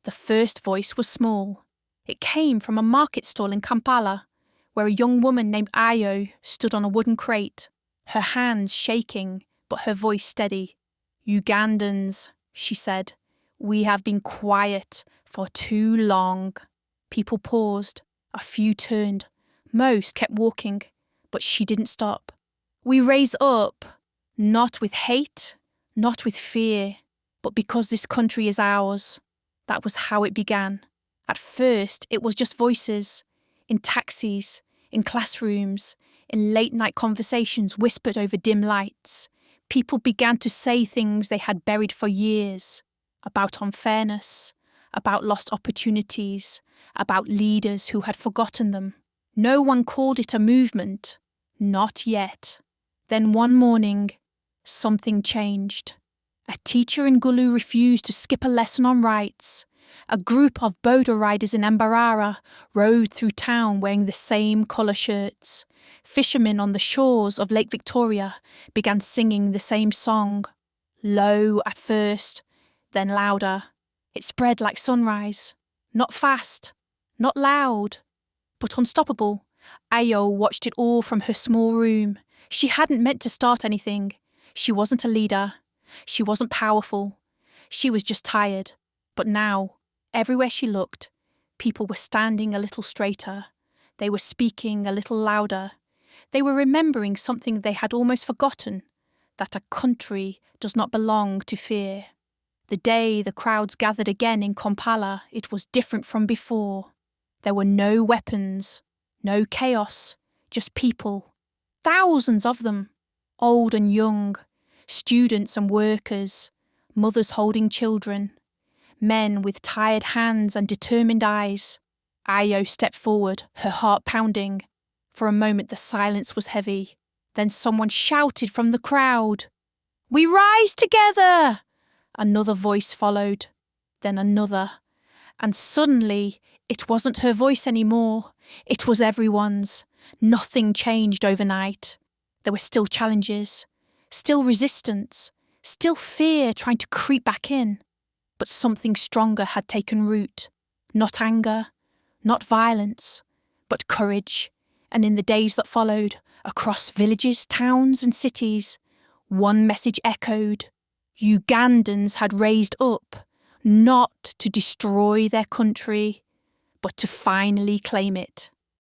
The first voice was small. It came from a market stall in Kampala, where a young woman named Ayo stood on a wooden crate, her hands shaking, but her voice steady. "Ugandans," she said, "we have been quiet for too long." People paused. A few turned. Most kept walking, but she didn't stop. "We raise up, not with hate, not with fear, but because this country is ours." That was how it began. At first, it was just voices, in taxis, in classrooms, in late-night conversations whispered over dim lights. People began to say things they had buried for years, about unfairness, about lost opportunities, about leaders who had forgotten them. No one called it a movement. Not yet. Then one morning, something changed. A teacher in Gulu refused to skip a lesson on rights. A group of boda riders in Mbarara rode through town wearing the same colour shirts. Fishermen on the shores of Lake Victoria began singing the same song. Low at first, then louder. It spread like sunrise. Not fast, not loud, but unstoppable. Ayo watched it all from her small room. She hadn't meant to start anything. She wasn't a leader. She wasn't powerful. She was just tired. But now, everywhere she looked, people were standing a little straighter. They were speaking a little louder. They were remembering something they had almost forgotten, that a country does not belong to fear. The day the crowds gathered again in Kampala, it was different from before. There were no weapons, no chaos, just people. Thousands of them, old and young, students and workers, mothers holding children, men with tired hands and determined eyes. Ayo stepped forward, her heart pounding. For a moment the silence was heavy. Then someone shouted from the crowd, "We rise together!" Another voice followed, then another. And suddenly, it wasn't her voice anymore. It was everyone's. Nothing changed overnight. There were still challenges, still resistance, still fear trying to creep back in. But something stronger had taken root. Not anger, not violence, but courage. And in the days that followed, across villages, towns and cities, one message echoed. Ugandans had raised up, not to destroy their country, but to finally claim it.